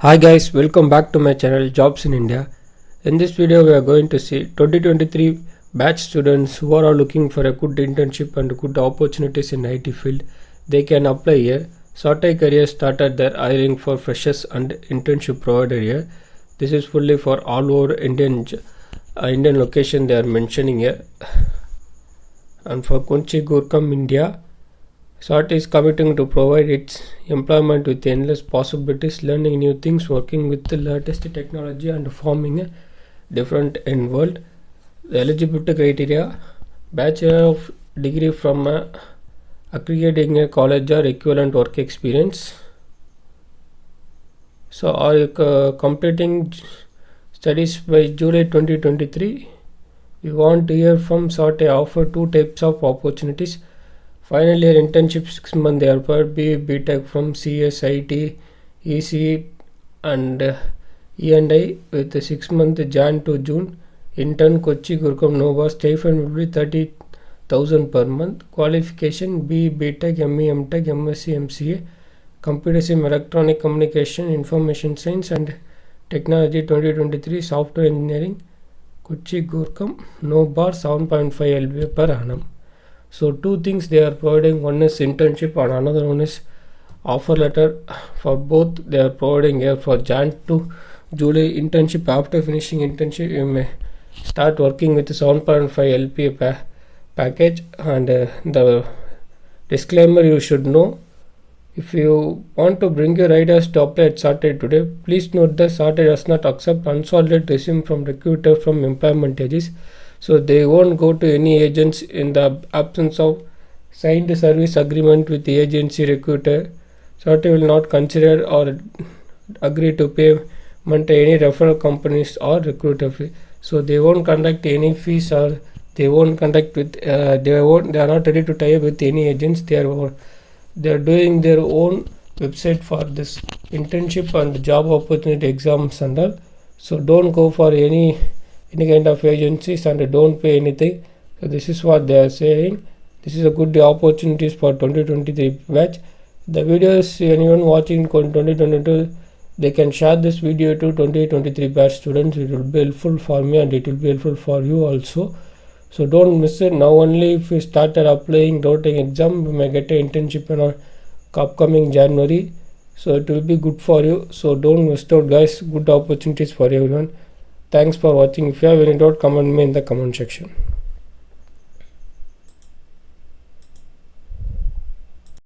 Hi guys, welcome back to my channel Jobs in India. In this video we are going to see 2023 batch students who are all looking for a good internship and good opportunities in IT field. They can apply here. Soti Career started their hiring for freshers and internship provider here. This is fully for all over Indian location they are mentioning here. And for Kochi Gurkam India, Soti is committing to provide its employment with endless possibilities, learning new things, working with the latest technology and forming a different end world. The eligibility criteria: Bachelor of degree from accrediting a college or equivalent work experience. So are you completing studies by July 2023? We want to hear from Soti. Offer two types of opportunities. Final year internship 6 months they are per BTech from CSIT, EC and E&I with 6 month Jan to June. Intern Kochi Gurukam Nova, stipend will be 30,000 per month. Qualification BTech, ME, MTech, MSc, MCA. Computer Sim, Electronic Communication, Information Science and Technology 2023. Software Engineering Kochi Gurukam Nova 7.5 LBA per annum. So two things they are providing, one is internship and another one is offer letter. For both they are providing here for Jan to July internship. After finishing internship you may start working with 7.5 LPA package. And the disclaimer you should know, if you want to bring your ideas to apply at Soti today, please note that Soti does not accept unsolicited resume from recruiter from employment agencies. So they won't go to any agents in the absence of signed service agreement with the agency recruiter. Soti will not consider or agree to payment to any referral companies or recruiter fee. So they won't conduct any fees or they won't conduct with they are not ready to tie up with any agents. They are doing their own website for this internship and job opportunity exams and all. So don't go for any kind of agencies and don't pay anything. So this is what they are saying. This is a good opportunities for 2023 batch. The videos anyone watching 2022, they can share this video to 2023 batch students. It will be helpful for me and it will be helpful for you also. So don't miss it. Now only if you started applying, writing exam, you may get an internship in upcoming January. So it will be good for you. So don't miss out guys. Good opportunities for everyone. Thanks for watching. If you have any doubt, comment me in the comment section.